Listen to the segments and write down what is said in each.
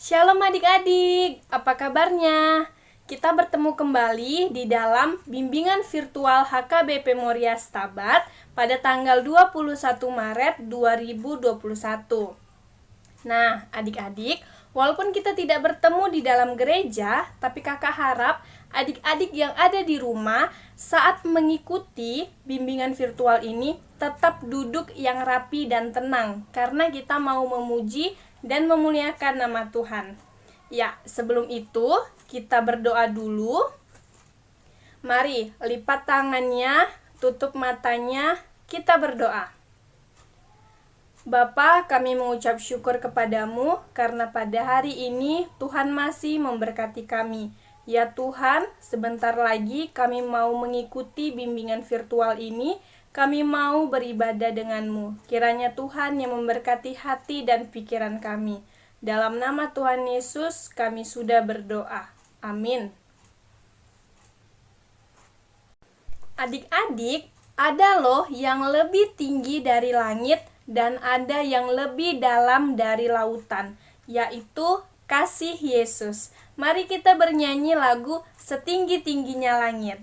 Shalom adik-adik, apa kabarnya? Kita bertemu kembali di dalam bimbingan virtual HKBP Moria Stabat pada tanggal 21 Maret 2021. Nah, adik-adik, walaupun kita tidak bertemu di dalam gereja, tapi kakak harap adik-adik yang ada di rumah saat mengikuti bimbingan virtual ini tetap duduk yang rapi dan tenang, karena kita mau memuji dan memuliakan nama Tuhan. Ya, sebelum itu kita berdoa dulu. Mari lipat tangannya, tutup matanya, kita berdoa. Bapa, kami mengucap syukur kepadamu karena pada hari ini Tuhan masih memberkati kami. Ya Tuhan, sebentar lagi kami mau mengikuti bimbingan virtual ini. Kami mau beribadah denganmu. Kiranya Tuhan yang memberkati hati dan pikiran kami. Dalam nama Tuhan Yesus kami sudah berdoa. Amin. Adik-adik, ada loh yang lebih tinggi dari langit dan ada yang lebih dalam dari lautan, yaitu kasih Yesus. Mari kita bernyanyi lagu Setinggi-tingginya Langit.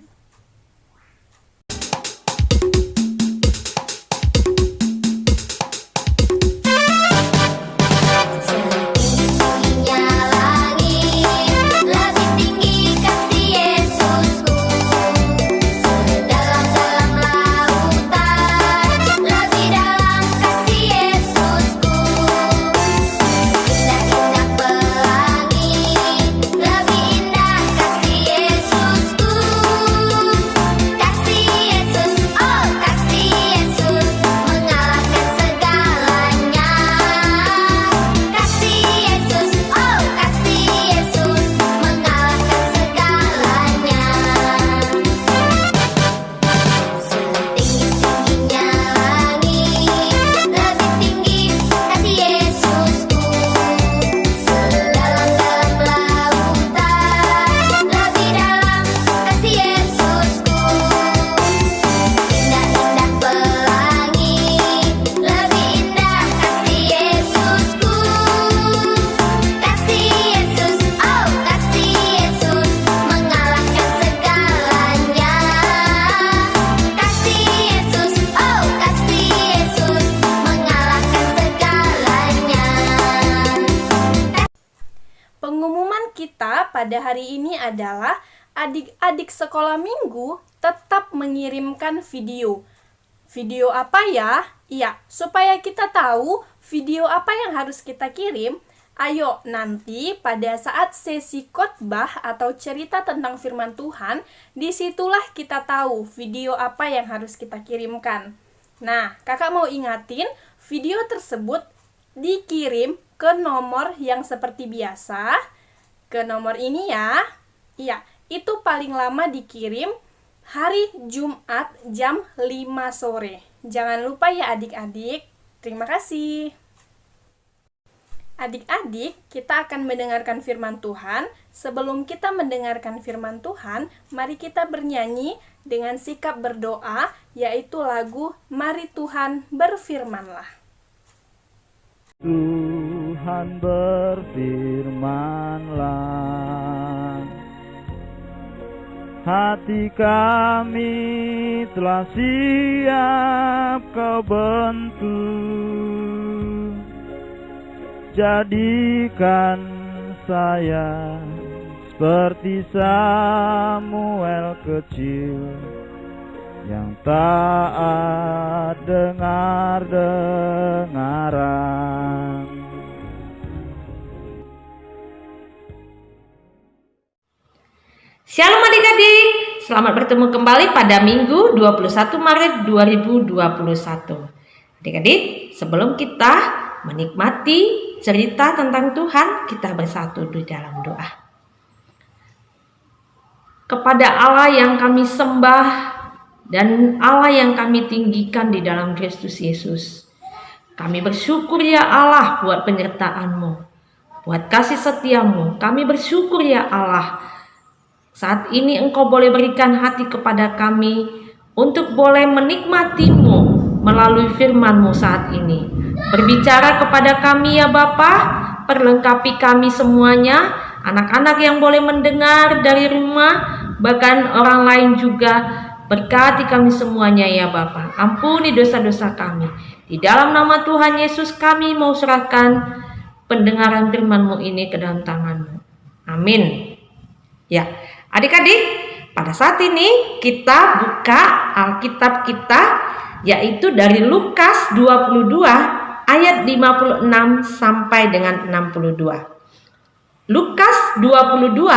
Pengumuman kita pada hari ini adalah adik-adik sekolah minggu tetap mengirimkan video. Video apa ya? Iya, supaya kita tahu video apa yang harus kita kirim. Ayo nanti pada saat sesi khotbah atau cerita tentang firman Tuhan, disitulah kita tahu video apa yang harus kita kirimkan. Nah, kakak mau ingatin, video tersebut dikirim ke nomor yang seperti biasa. Ke nomor ini ya. Iya, itu paling lama dikirim hari Jumat jam 5 sore. Jangan lupa ya adik-adik. Terima kasih. Adik-adik, kita akan mendengarkan firman Tuhan. Sebelum kita mendengarkan firman Tuhan, mari kita bernyanyi dengan sikap berdoa, yaitu lagu Mari Tuhan Berfirmanlah. Tuhan berfirmanlah, hati kami telah siap Kau bentuk. Jadikan saya seperti Samuel kecil yang taat dengar-dengaran. Shalom adik-adik, selamat bertemu kembali pada Minggu 21 Maret 2021. Adik-adik, sebelum kita menikmati cerita tentang Tuhan, kita bersatu di dalam doa. Kepada Allah yang kami sembah dan Allah yang kami tinggikan di dalam Kristus Yesus, kami bersyukur ya Allah buat penyertaan-Mu, buat kasih setia-Mu. Kami bersyukur ya Allah, saat ini Engkau boleh berikan hati kepada kami untuk boleh menikmati-Mu melalui firman-Mu saat ini. Berbicara kepada kami ya Bapa, perlengkapi kami semuanya, anak-anak yang boleh mendengar dari rumah, bahkan orang lain juga. Berkati kami semuanya ya Bapa. Ampuni dosa-dosa kami. Di dalam nama Tuhan Yesus kami mau serahkan pendengaran firman-Mu ini ke dalam tangan-Mu. Amin. Ya, adik-adik, pada saat ini kita buka Alkitab kita, yaitu dari Lukas 22 ayat 56 sampai dengan 62. Lukas 22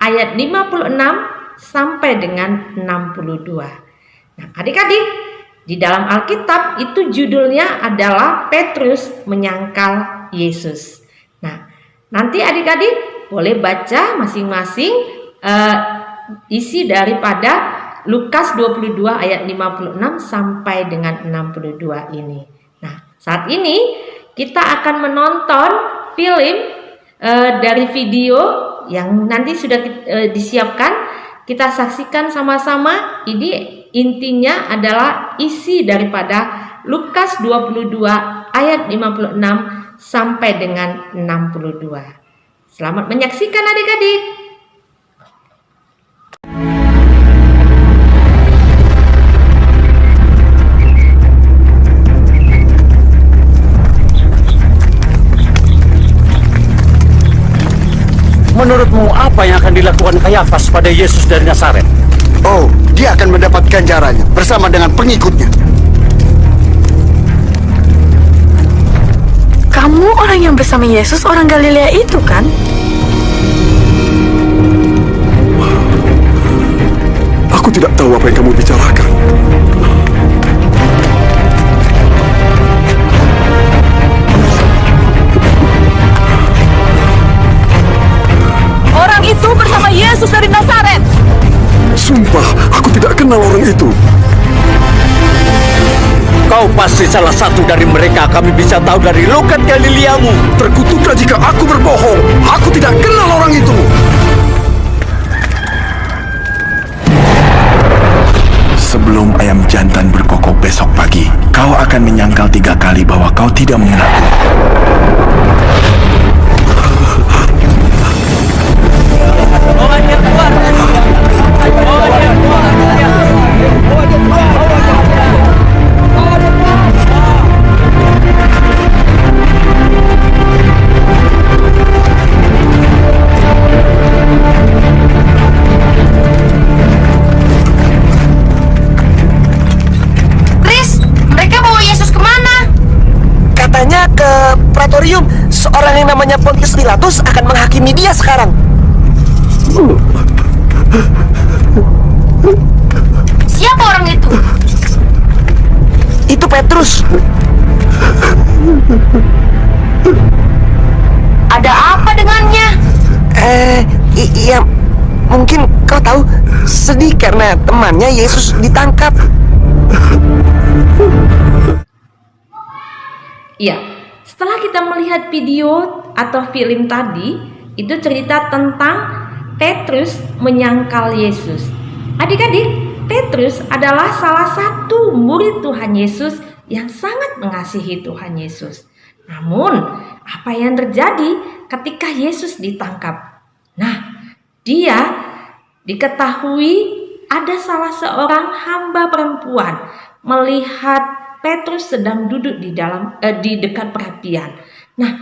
ayat 56 sampai dengan 62. Nah, adik-adik, di dalam Alkitab itu judulnya adalah Petrus menyangkal Yesus. Nah, nanti adik-adik boleh baca masing-masing isi daripada Lukas 22 ayat 56 sampai dengan 62 ini. Nah, saat ini kita akan menonton film dari video yang nanti sudah disiapkan. Kita saksikan sama-sama. Ini intinya adalah isi daripada Lukas 22 ayat 56 sampai dengan 62. Selamat menyaksikan adik-adik. Menurutmu apa yang akan dilakukan Kayafas pada Yesus dari Nazaret? Oh, dia akan mendapat ganjarannya bersama dengan pengikutnya. Kamu orang yang bersama Yesus, orang Galilea itu kan? Aku tidak tahu apa yang kamu bicarakan. Orang itu bersama Yesus dari Nazaret. Sumpah, aku tidak kenal orang itu. Kau pasti salah satu dari mereka. Kami bisa tahu dari logat Galileamu. Terkutuklah jika aku berbohong. Aku tidak kenal orang itu. Sebelum ayam jantan berkokok besok pagi, kau akan menyangkal 3 kali bahwa kau tidak mengenalku. Chris, mereka bawa Yesus kemana? Katanya ke Praetorium. Seorang yang namanya Pontius Pilatus akan menghakimi dia sekarang. Siapa orang itu? Itu Petrus. Ada apa dengannya? Iya, mungkin kau tahu, sedih karena temannya Yesus ditangkap. Ya, setelah kita melihat video atau film tadi, itu cerita tentang Petrus menyangkal Yesus. Adik-adik, Petrus adalah salah satu murid Tuhan Yesus yang sangat mengasihi Tuhan Yesus. Namun, apa yang terjadi ketika Yesus ditangkap? Nah, dia diketahui ada salah seorang hamba perempuan melihat Petrus sedang duduk di dekat perapian. Nah,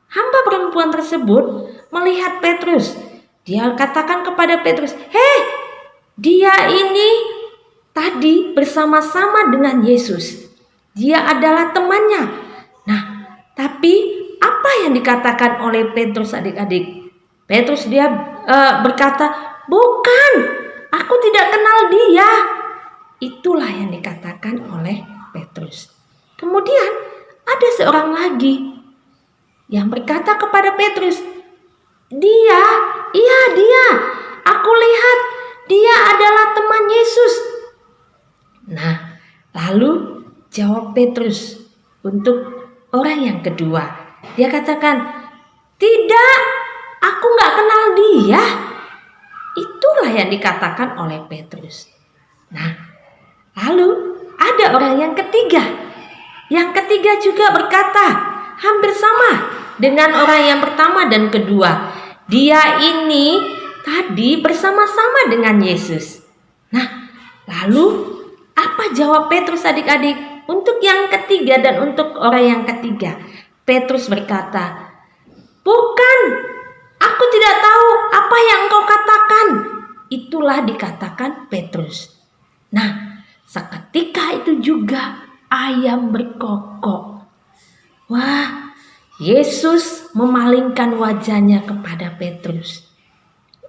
hamba perempuan tersebut melihat Petrus. Dia katakan kepada Petrus, "Hei, dia ini tadi bersama-sama dengan Yesus. Dia adalah temannya." Nah, tapi apa yang dikatakan oleh Petrus adik-adik? Petrus dia berkata, "Bukan, aku tidak kenal dia." Itulah yang dikatakan oleh Petrus. Kemudian ada seorang lagi yang berkata kepada Petrus, "Dia, iya dia, aku lihat dia adalah teman Yesus." Nah, lalu jawab Petrus untuk orang yang kedua. Dia katakan, "Tidak, aku nggak kenal dia." Itulah yang dikatakan oleh Petrus. Nah, lalu ada orang yang ketiga. Yang ketiga juga berkata, hampir sama. dengan orang yang pertama dan kedua. Dia ini tadi bersama-sama dengan Yesus. Nah, lalu apa jawab Petrus adik-adik? Untuk yang ketiga dan untuk orang yang ketiga, Petrus berkata, "Bukan, aku tidak tahu apa yang engkau katakan." Itulah dikatakan Petrus. Nah, seketika itu juga ayam berkokok. Wah, Yesus memalingkan wajahnya kepada Petrus.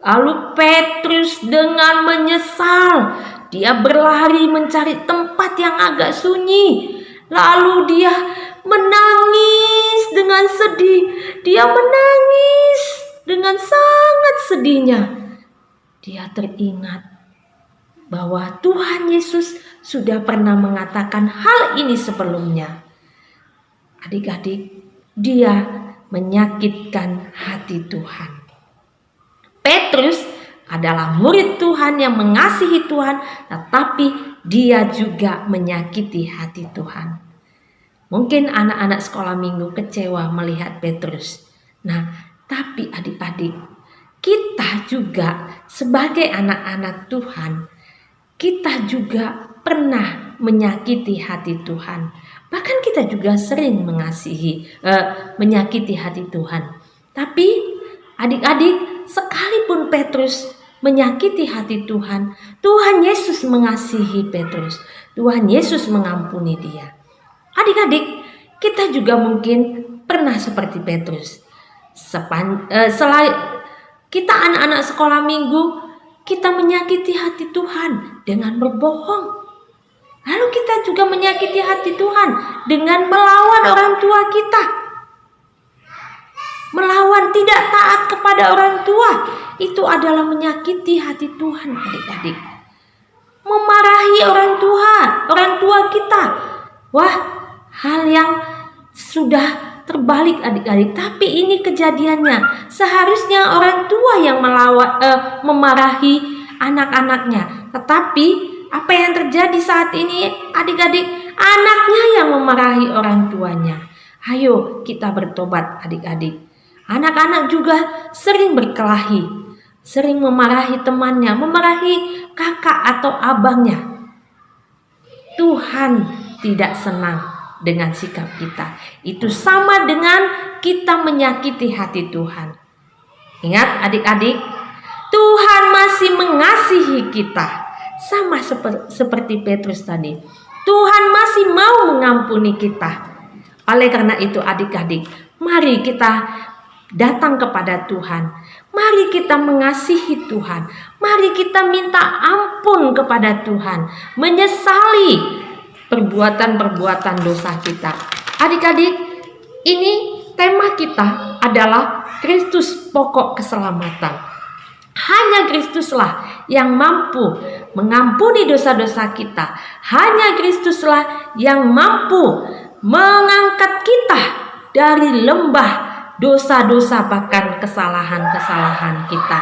Lalu Petrus dengan menyesal, dia berlari mencari tempat yang agak sunyi. Lalu dia menangis dengan sedih. Dia menangis dengan sangat sedihnya. Dia teringat bahwa Tuhan Yesus sudah pernah mengatakan hal ini sebelumnya. Adik-adik, dia menyakitkan hati Tuhan. Petrus adalah murid Tuhan yang mengasihi Tuhan, tetapi dia juga menyakiti hati Tuhan. Mungkin anak-anak sekolah minggu kecewa melihat Petrus. Nah, tapi adik-adik, kita juga sebagai anak-anak Tuhan, kita juga pernah menyakiti hati Tuhan. Bahkan kita juga sering menyakiti hati Tuhan. Tapi adik-adik, sekalipun Petrus menyakiti hati Tuhan, Tuhan Yesus mengasihi Petrus. Tuhan Yesus mengampuni dia. Adik-adik, kita juga mungkin pernah seperti Petrus. Selain kita anak-anak sekolah minggu, kita menyakiti hati Tuhan dengan berbohong. Lalu kita juga menyakiti hati Tuhan dengan melawan orang tua kita. Melawan, tidak taat kepada orang tua, itu adalah menyakiti hati Tuhan, adik-adik. Memarahi orang tua kita. Wah, hal yang sudah terbalik adik-adik. Tapi ini kejadiannya. Seharusnya orang tua yang memarahi anak-anaknya. Tetapi apa yang terjadi saat ini adik-adik? Anaknya yang memarahi orang tuanya. Ayo kita bertobat adik-adik. Anak-anak juga sering berkelahi, sering memarahi temannya, memarahi kakak atau abangnya. Tuhan tidak senang dengan sikap kita. Itu sama dengan kita menyakiti hati Tuhan. Ingat adik-adik, Tuhan masih mengasihi kita. Sama seperti Petrus tadi. Tuhan masih mau mengampuni kita. Oleh karena itu adik-adik, mari kita datang kepada Tuhan. Mari kita mengasihi Tuhan. Mari kita minta ampun kepada Tuhan. Menyesali perbuatan-perbuatan dosa kita. Adik-adik, ini tema kita adalah Kristus pokok keselamatan. Hanya Kristuslah yang mampu mengampuni dosa-dosa kita. Hanya Kristuslah yang mampu mengangkat kita dari lembah dosa-dosa, bahkan kesalahan-kesalahan kita.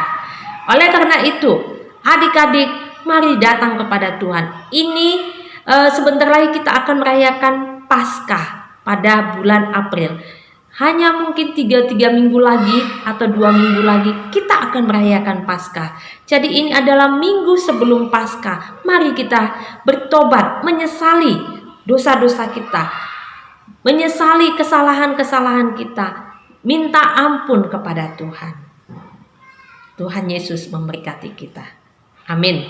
Oleh karena itu, adik-adik, mari datang kepada Tuhan. Ini sebentar lagi kita akan merayakan Paskah pada bulan April. Hanya mungkin 3 minggu lagi atau 2 minggu lagi kita akan merayakan Paskah. Jadi ini adalah minggu sebelum Paskah. Mari kita bertobat, menyesali dosa-dosa kita, menyesali kesalahan-kesalahan kita, minta ampun kepada Tuhan. Tuhan Yesus memberkati kita. Amin.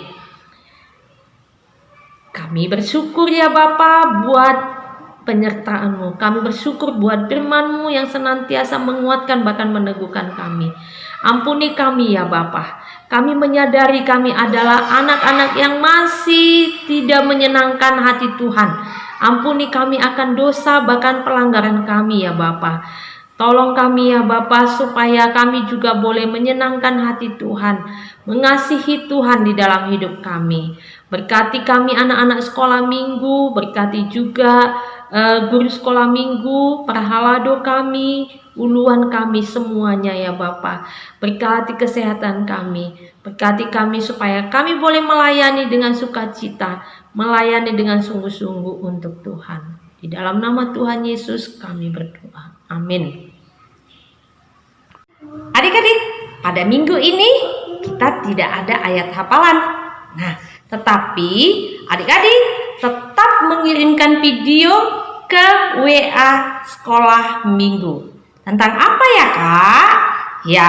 Kami bersyukur ya Bapa buat penyertaan-Mu. Kami bersyukur buat firman-Mu yang senantiasa menguatkan bahkan meneguhkan kami. Ampuni kami ya Bapa. Kami menyadari kami adalah anak-anak yang masih tidak menyenangkan hati Tuhan. Ampuni kami akan dosa bahkan pelanggaran kami ya Bapa. Tolong kami ya Bapa supaya kami juga boleh menyenangkan hati Tuhan, mengasihi Tuhan di dalam hidup kami. Berkati kami anak-anak sekolah minggu, berkati juga guru sekolah minggu, para halado kami, uluan kami semuanya ya Bapa. Berkati kesehatan kami, berkati kami supaya kami boleh melayani dengan sukacita, melayani dengan sungguh-sungguh untuk Tuhan. Di dalam nama Tuhan Yesus kami berdoa. Amin. pada minggu ini kita tidak ada ayat hafalan. Nah, tetapi adik-adik tetap mengirimkan video ke WA sekolah minggu. Tentang apa ya, Kak? Ya,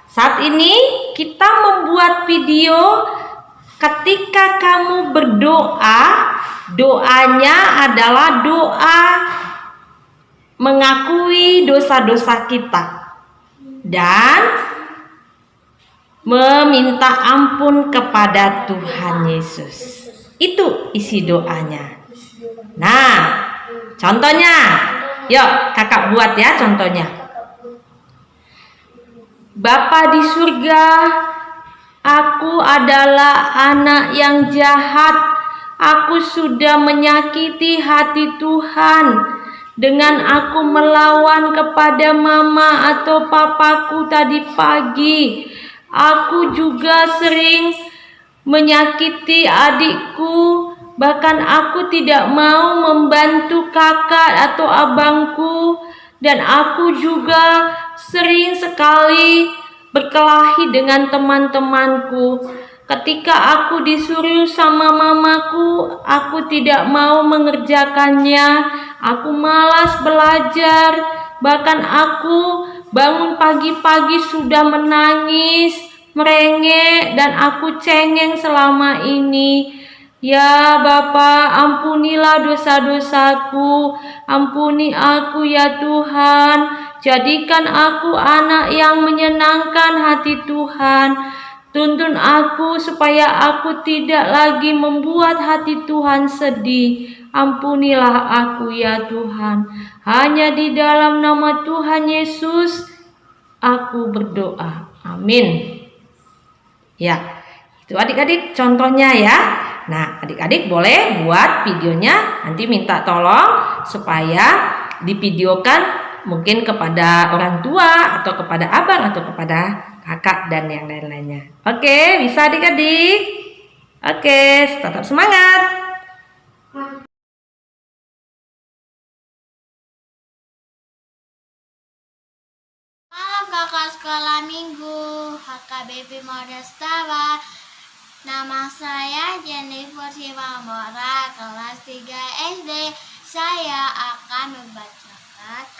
saat ini kita membuat video ketika kamu berdoa. Doanya adalah doa mengakui dosa-dosa kita dan meminta ampun kepada Tuhan Yesus. Itu isi doanya. Nah, contohnya, yuk kakak buat ya contohnya. Bapa di surga, aku adalah anak yang jahat. Aku sudah menyakiti hati Tuhan dengan aku melawan kepada mama atau papaku tadi pagi. Aku juga sering menyakiti adikku. Bahkan aku tidak mau membantu kakak atau abangku. Dan aku juga sering sekali berkelahi dengan teman-temanku. Ketika aku disuruh sama mamaku, aku tidak mau mengerjakannya. Aku malas belajar. Bahkan aku bangun pagi-pagi sudah menangis, merengek, dan aku cengeng selama ini. Ya Bapa, ampunilah dosa-dosaku. Ampuni aku ya Tuhan. Jadikan aku anak yang menyenangkan hati Tuhan. Tuntun aku supaya aku tidak lagi membuat hati Tuhan sedih. Ampunilah aku ya Tuhan. Hanya di dalam nama Tuhan Yesus aku berdoa. Amin. Ya, itu adik-adik contohnya ya. Nah, adik-adik boleh buat videonya. Nanti minta tolong supaya divideokan mungkin kepada orang tua atau kepada abang atau kepada kakak dan yang lain-lainnya. Oke, bisa adik-adik? Oke, tetap semangat. Halo kakak sekolah minggu, HKBP Modestawa. Nama saya Jennifer Simamora, kelas 3 SD. Saya akan membacakan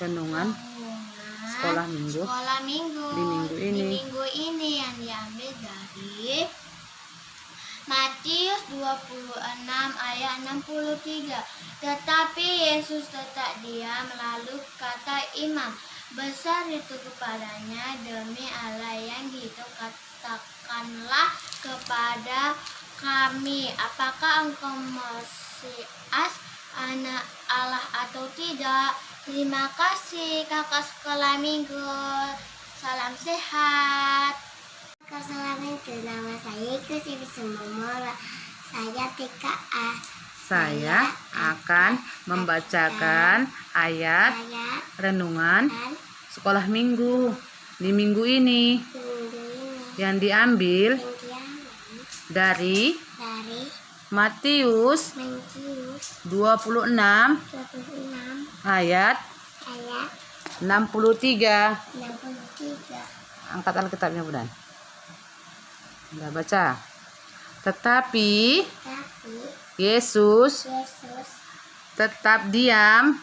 Renungan sekolah minggu di minggu ini yang diambil dari Matius 26 ayat 63. Tetapi Yesus tetap diam, lalu kata imam besar itu kepadanya, demi Allah yang hidup, katakanlah kepada kami, apakah engkau Mesias, anak Allah atau tidak? Terima kasih kakak sekolah minggu. Salam sehat. Kakak sekolah minggu, nama saya Kusiri Sumomora. Saya TKA. saya akan membacakan ayat renungan sekolah minggu di minggu ini yang diambil dari Matius 26 ayat 63. Angkat Alkitabnya, Bunda. Udah baca. Tetapi Yesus tetap diam.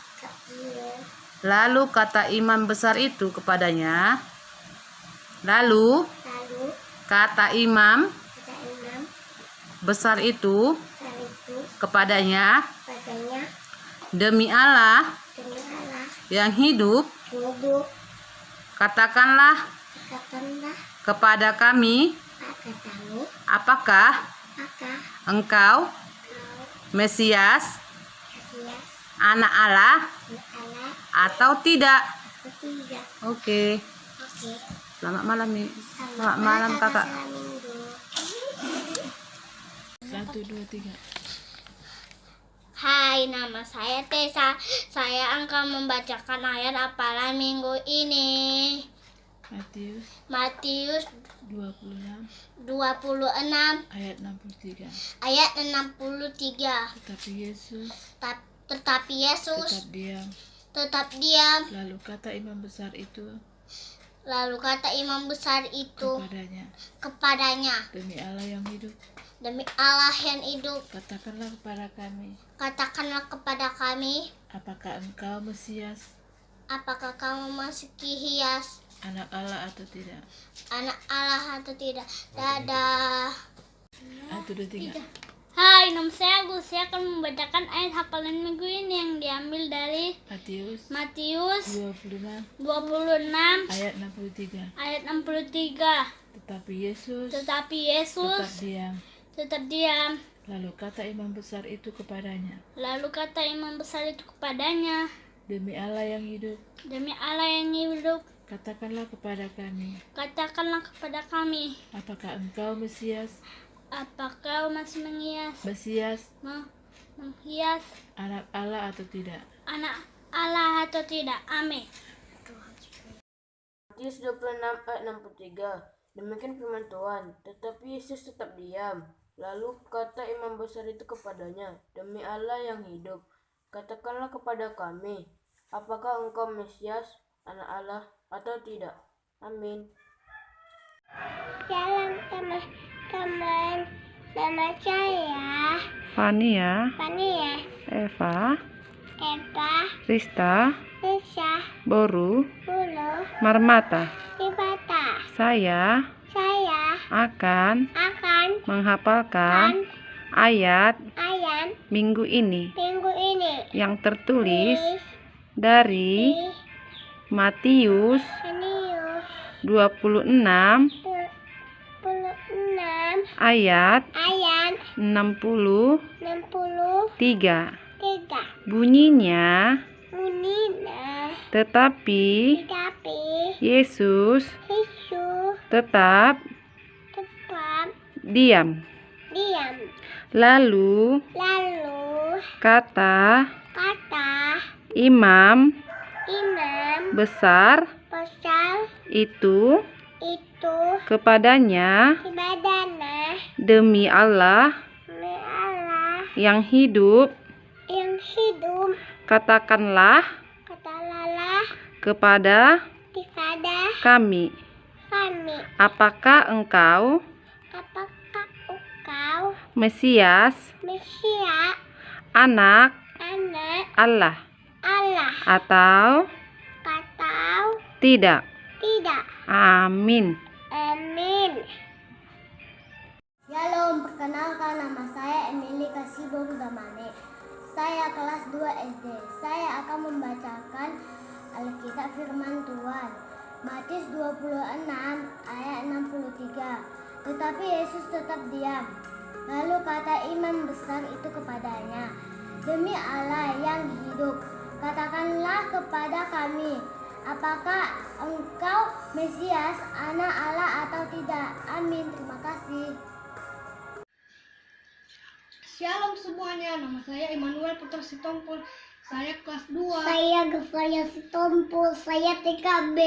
Lalu kata imam besar itu kepadanya. Lalu kata imam besar itu kepadanya, demi Allah yang hidup, katakanlah kepada kami, apakah engkau Mesias, anak Allah atau tidak? Oke. Selamat malam nih. Selamat malam kakak. 1, 2, 3. Hai, nama saya Tessa. Saya akan membacakan ayat hafalan minggu ini. Matius 26 ayat 63. Tetapi Yesus tetap diam. tetap diam. Lalu kata imam besar itu Lalu kata imam besar itu kepadanya, demi Allah yang hidup, demi Allah yang hidup, katakanlah kepada kami, apakah engkau Mesias, apakah kamu Mesias, anak Allah atau tidak? anak Allah atau tidak? Dadah. 1, 2, 3. Hai, nama saya Agus. Saya akan membacakan ayat hafalan minggu ini yang diambil dari Matius 26 ayat ayat 63. Tetapi Yesus tetap diam. Lalu kata imam besar itu kepadanya, demi Allah yang hidup, katakanlah kepada kami, apakah engkau Mesias, apakah masih Mesias, menghias anak Allah atau tidak? anak Allah atau tidak? Amin. Matius 26 ayat 63. Demikian firman Tuhan. Tetapi Yesus tetap diam. Lalu kata imam besar itu kepadanya, demi Allah yang hidup, katakanlah kepada kami, apakah engkau Mesias, anak Allah atau tidak? Amin. Shalom teman-teman. Nama saya Fania, Eva, Rista, Boru, Marmata. Saya akan menghafalkan ayat minggu ini yang tertulis dari Matius 26 ayat 63. Bunyinya, tetapi Yesus tetap diam. Lalu kata imam besar itu kepadanya, demi Allah yang hidup, katakanlah kepada kami, apakah engkau Mesias, anak Allah atau tidak? Amin. Shalom, perkenalkan nama saya Emily Kasiboru Damane. Saya kelas 2 SD. Saya akan membacakan Alkitab firman Tuhan. Matius 26 ayat 63. Tetapi Yesus tetap diam. Lalu kata imam besar itu kepadanya, demi Allah yang hidup, katakanlah kepada kami, apakah engkau Mesias, anak Allah atau tidak? Amin. Terima kasih. Shalom semuanya, nama saya Immanuel Putra Sitompul. Saya kelas 2. Saya Gevalia Sitompul, saya TKB.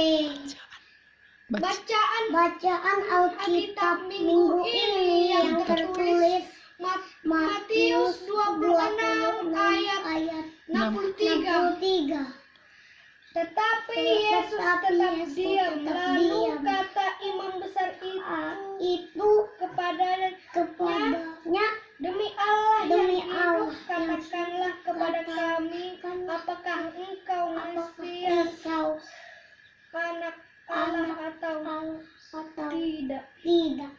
Bacaan Alkitab minggu ini yang tertulis Matius 26 ayat 63. Tetapi Yesus tetap diam. Lalu kata imam besar itu kepadanya, demi Allah yang hidup, katakanlah kepada kami, apakah engkau Mesias, anak Allah atau tidak?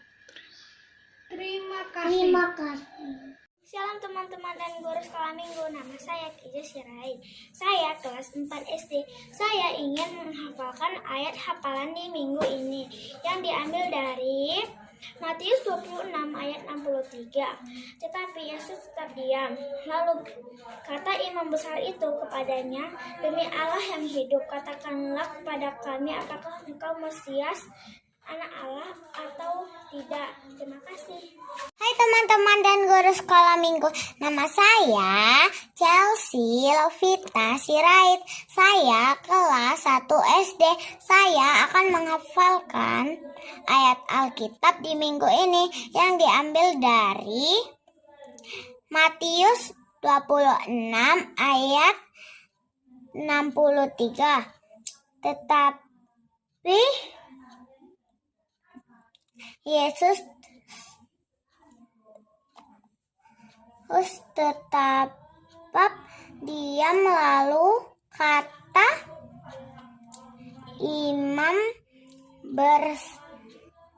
Terima kasih. Shalom teman-teman dan guru sekolah minggu. Nama saya Kiza Sirait. Saya kelas 4 SD. Saya ingin menghafalkan ayat hafalan di minggu ini yang diambil dari Matius 26 ayat 63. Tetapi Yesus tetap diam. Lalu kata imam besar itu kepadanya, demi Allah yang hidup, katakanlah kepada kami, apakah engkau Mesias, anak Allah atau tidak? Terima kasih. Hai teman-teman dan guru sekolah minggu. Nama saya Chelsea Lovita Sirait. Saya kelas 1 SD. Saya akan menghafalkan ayat Alkitab di minggu ini yang diambil dari Matius 26 ayat 63. Yesus tetap diam, lalu kata imam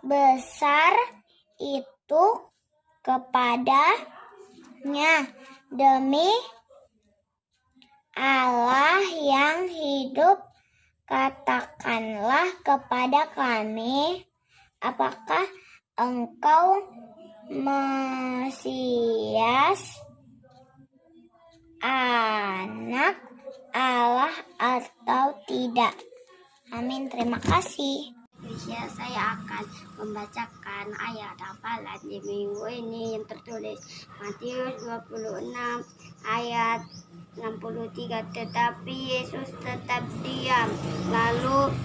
besar itu kepadanya, demi Allah yang hidup, katakanlah kepada kami, apakah engkau Mesias, anak Allah atau tidak? Amin. Terima kasih. Saya akan membacakan ayat hafalan di minggu ini yang tertulis Matius 26 ayat 63. Tetapi Yesus tetap diam. Lalu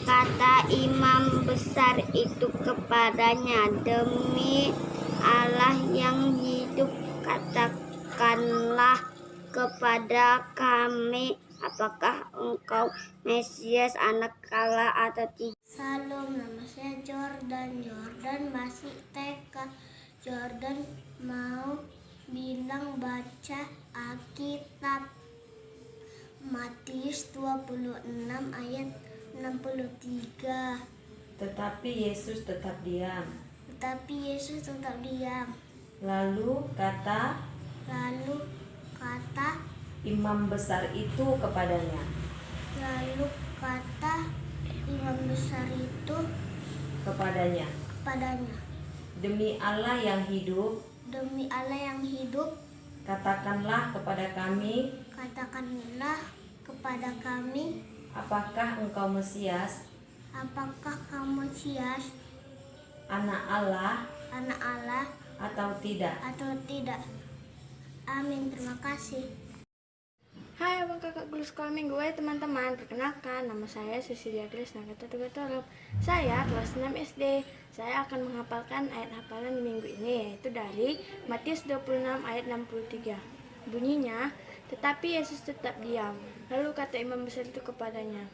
kata imam besar itu kepadanya, demi Allah yang hidup, katakanlah kepada kami, apakah engkau Mesias, anak Allah atau tidak? Salam, nama saya Jordan masih TK. Jordan mau bilang baca Alkitab. Matius 26 ayat 63. Tetapi Yesus tetap diam. Lalu kata imam besar itu kepadanya. Demi Allah yang hidup, katakanlah kepada kami, apakah engkau Mesias, anak Allah atau tidak? Amin. Terima kasih. Hai abang kakak guru sekolah minggu, teman-teman. Perkenalkan, nama saya Cecilia Grace Nagata Tugatoro. Saya kelas 6 SD. Saya akan menghafalkan ayat hafalan minggu ini, yaitu dari Matius 26 ayat 63. Bunyinya, tetapi Yesus tetap diam. Lalu kata imam besar itu kepadanya,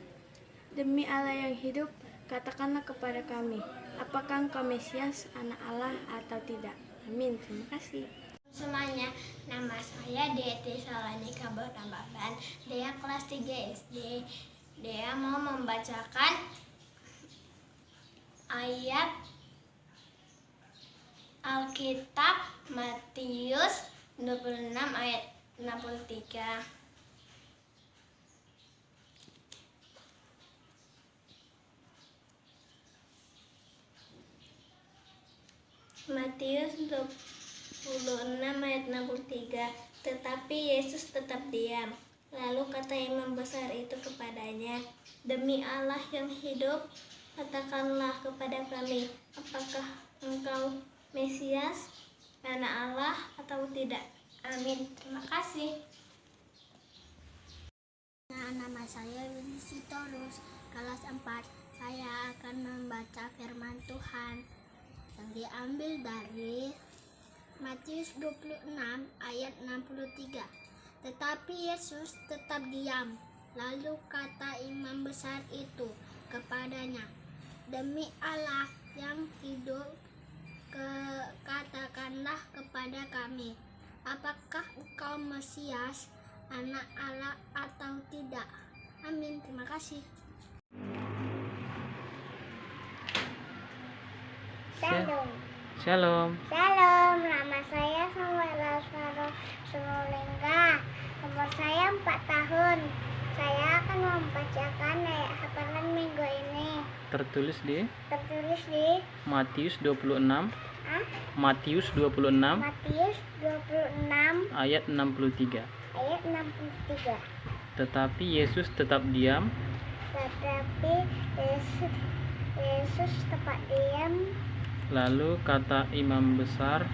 demi Allah yang hidup, katakanlah kepada kami, apakah engkau Mesias, anak Allah atau tidak? Amin. Terima kasih. Semuanya, nama saya Deti Salanika Batambaban. Dea kelas 3 SD. Dea mau membacakan ayat Alkitab Matius 26 ayat 63. Matius 26 ayat 63. Tetapi Yesus tetap diam. Lalu kata imam besar itu kepadanya, demi Allah yang hidup, katakanlah kepada kami, apakah engkau Mesias, anak Allah atau tidak? Amin. Terima kasih. Nama saya Willy Sitorus, kelas 4. Saya akan membaca firman Tuhan yang diambil dari Matius 26 ayat 63. Tetapi Yesus tetap diam. Lalu kata imam besar itu kepadanya, demi Allah yang hidup, katakanlah kepada kami, apakah engkau Mesias, anak Allah atau tidak? Amin. Terima kasih. Shalom. Nama saya Samuel Sulingga. Umur saya 4 tahun. Saya akan membacakan ayat hafalan minggu ini. Tertulis di Matius 26. Matius 26 ayat 63. Tetapi Yesus tetap diam. Lalu kata imam besar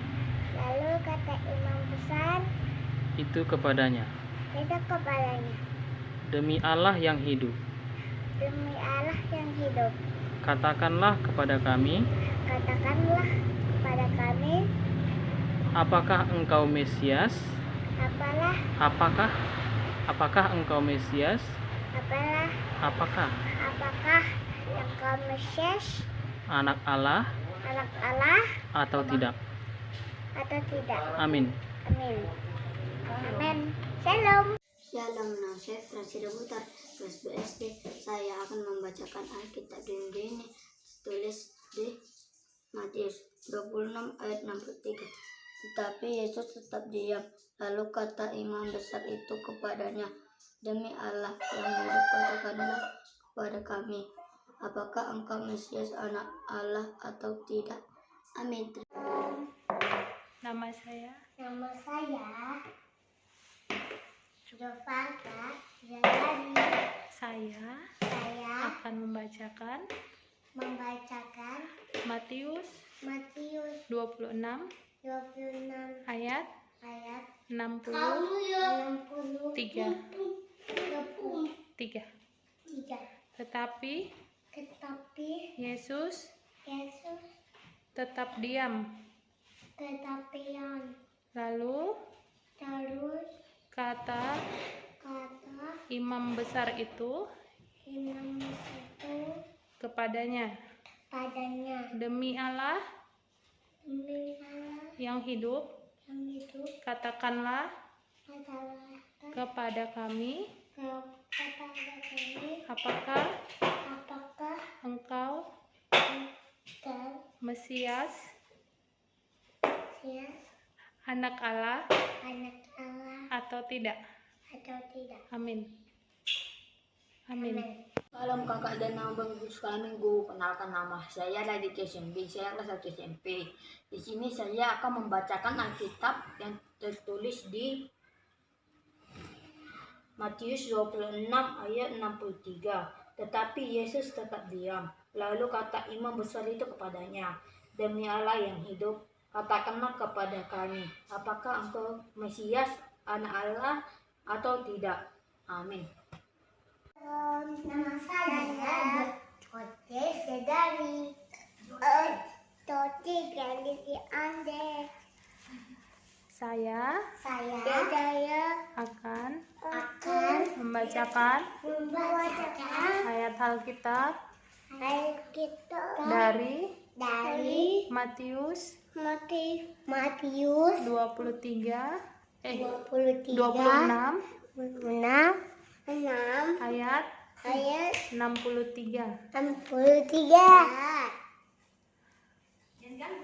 itu kepadanya, demi Allah yang hidup, katakanlah kepada kami, apakah engkau Mesias? Apakah engkau Mesias? Apakah Engkau Mesias, anak Allah, anak Allah, atau tidak? atau tidak? Amin. Amin. Amin. Shalom. Shalom, nama saya Frasida Butar, kelas BSD. Saya akan membacakan Alkitab di ini, tulis di Matius 26 ayat 63. Tetapi Yesus tetap diam. Lalu kata imam besar itu kepadanya, "Demi Allah yang hidup, katakanlah kepada kami, apakah engkau Mesias, anak Allah atau tidak?" Amin. Nama saya Jovaka Jayani. Saya akan membacakan Matius 26 ayat 63. Tetapi Yesus tetap diam. Lalu kata imam besar itu kepadanya, "Demi Allah yang hidup, katakanlah kepada kami, apakah engkau Mesias, anak Allah, atau tidak?" Amin. Amin. Salam kakak dan abang sekolah minggu. Kenalkan, nama saya Raditya SMP. Saya kelas 1 SMP. Di sini saya akan membacakan Alkitab yang tertulis di Matius 26 ayat 63. Tetapi Yesus tetap diam. Lalu kata imam besar itu kepadanya, "Demi Allah yang hidup, katakanlah kepada kami, apakah engkau Mesias, anak Allah, atau tidak?" Amin. Nama saya Toti Sedari. Toti Gandhi Ande. Saya akan membacakan ayat Alkitab dari Matius 26 ayat 63.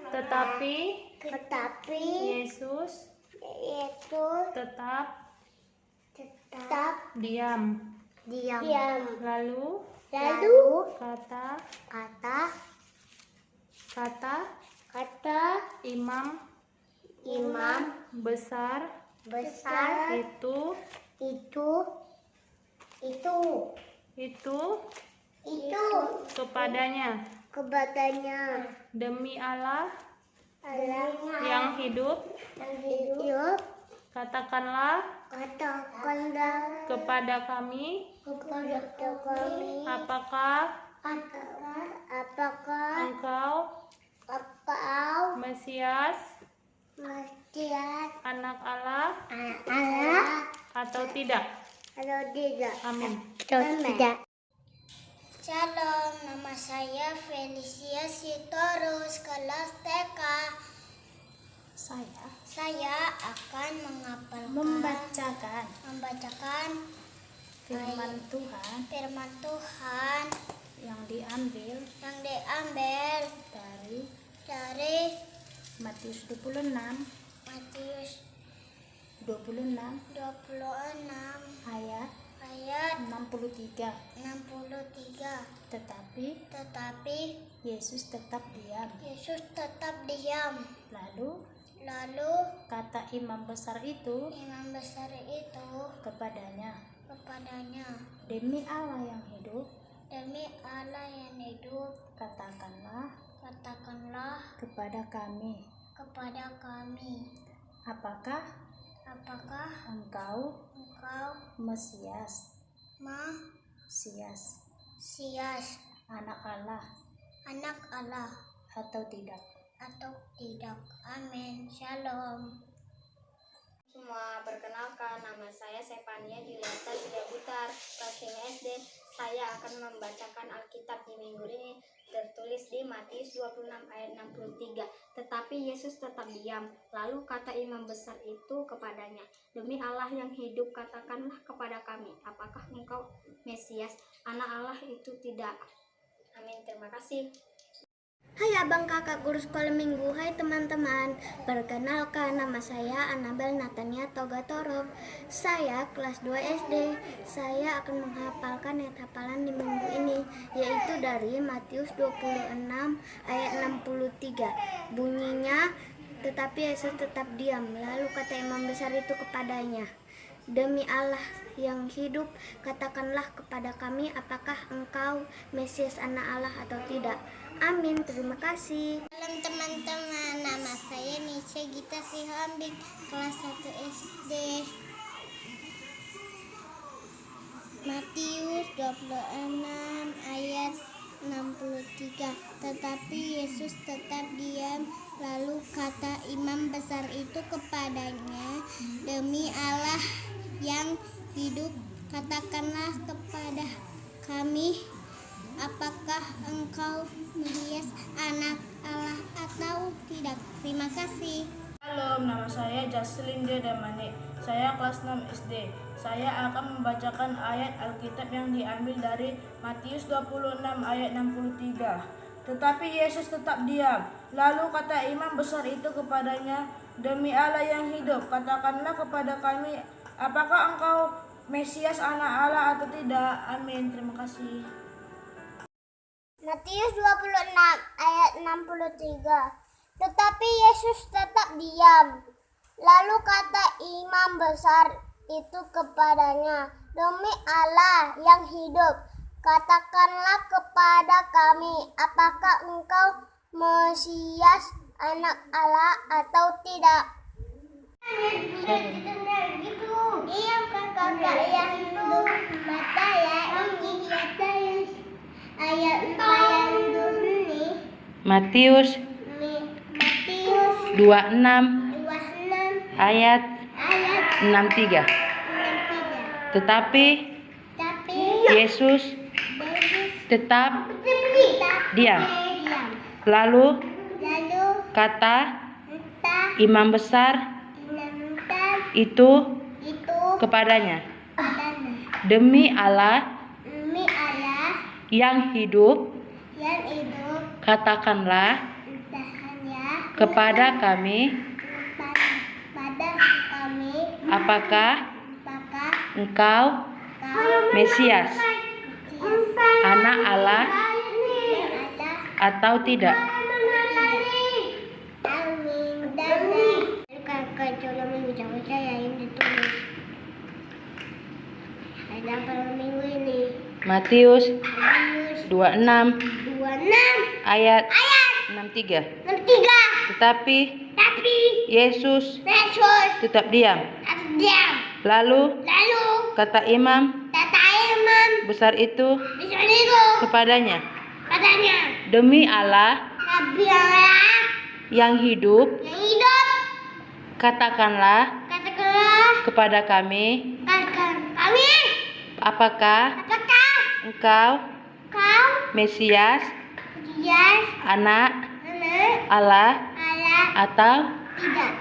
Tetapi Yesus tetap diam. Lalu kata imam besar itu kepadanya, "Demi Allah yang hidup, katakanlah kepada kami, apakah engkau Mesias, anak Allah, atau tidak?" Amin. Shalom, nama saya Felicia Sitorus, kelas TK. Saya akan membacakan firman Tuhan yang diambil dari Matius 26 ayat 63. Tetapi Yesus tetap diam. Lalu kata imam besar itu kepadanya, "Demi Allah yang hidup, katakanlah kepada kami, apakah engkau Mesias, anak Allah, atau tidak?" Amin. Shalom. Semua, perkenalkan, nama saya Sepania Julieta Sidabutar, kelas 5 SD. Saya akan membacakan Alkitab di minggu ini tertulis di Matius 26 ayat 63. Tetapi Yesus tetap diam. Lalu kata imam besar itu kepadanya, "Demi Allah yang hidup, katakanlah kepada kami, apakah engkau Mesias, anak Allah itu tidak?" Amin. Terima kasih. Hai abang kakak guru sekolah minggu, hai teman-teman. Perkenalkan, nama saya Anabel Natania Togatorov. Saya kelas 2 SD. Saya akan menghafalkan ayat hafalan di minggu ini, yaitu dari Matius 26 ayat 63. Bunyinya, tetapi Yesus tetap diam. Lalu kata imam besar itu kepadanya, "Demi Allah yang hidup, katakanlah kepada kami, apakah engkau Mesias anak Allah atau tidak?" Amin. Terima kasih. Salam teman-teman, nama saya Nisha Gita Sihambing, kelas 1 SD. Matius 26 ayat 63. Tetapi Yesus tetap diam. Lalu kata imam besar itu kepadanya, "Demi Allah yang hidup, katakanlah kepada kami, apakah engkau Mesias anak Allah atau tidak?" Terima kasih. Halo, nama saya Jaslin Dedamani. Saya kelas 6 SD. Saya akan membacakan ayat Alkitab yang diambil dari Matius 26 ayat 63. Tetapi Yesus tetap diam. Lalu kata imam besar itu kepadanya, "Demi Allah yang hidup, katakanlah kepada kami, apakah engkau Mesias anak Allah atau tidak?" Amin. Terima kasih. Matius 26 ayat 63. Tetapi Yesus tetap diam. Lalu kata imam besar itu kepadanya, "Demi Allah yang hidup, katakanlah kepada kami, apakah engkau Mesias anak Allah atau tidak?" Iya kakak yang itu mata ya ini kata ayat yang ini. Matius 26 ayat 63. Tetapi Yesus tetap diam. Lalu kata imam besar itu kepadanya, "Demi Allah yang hidup, katakanlah kepada kami, apakah engkau Mesias anak Allah atau tidak?" Kakak coba baca yang ditulis. Ada apa minggu ini? Matius 26 ayat 63. Tetapi Yesus tetap diam. Lalu kata imam besar itu kepadanya, "Demi Allah yang hidup, katakanlah kepada kami, apakah engkau Mesias anak Allah atau tidak?"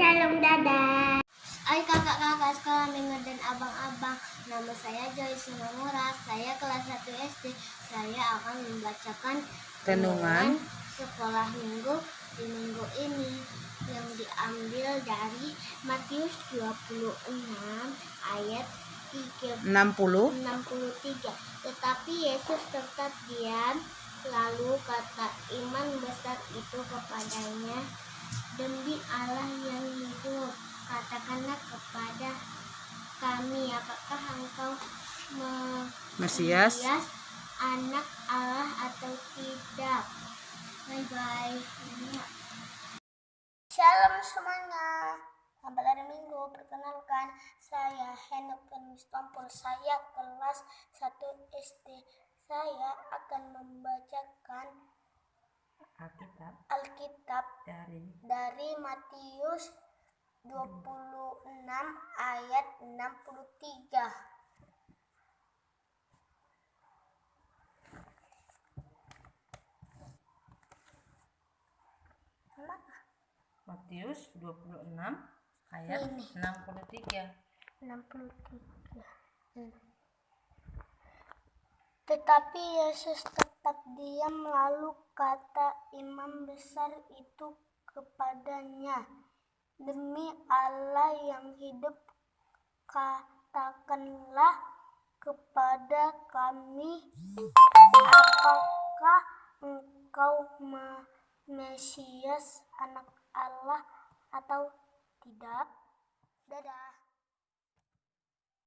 Shalom, dadah. Hai kakak-kakak sekolah minggu dan abang-abang, nama saya Joy Sinamura. Saya kelas 1 SD. Saya akan membacakan renungan sekolah minggu di minggu ini yang diambil dari Matius 26 ayat 63. Tetapi Yesus tetap diam. Lalu kata imam besar itu kepadanya, "Demi Allah yang hidup, katakanlah kepada kami, apakah engkau Mesias anak Allah atau tidak?" Bye-bye. Shalom semuanya. Selamat hari Minggu. Perkenalkan, saya Henok Penulis Tompul. Saya kelas 1 SD. Saya akan membacakan Alkitab dari Matius 26 ayat 63. Matius 26 ayat 63. Tetapi Yesus tetap diam, lalu kata imam besar itu kepadanya, "Demi Allah yang hidup, katakanlah kepada kami, apakah engkau Mesias, anak Allah atau tidak?" Dadah.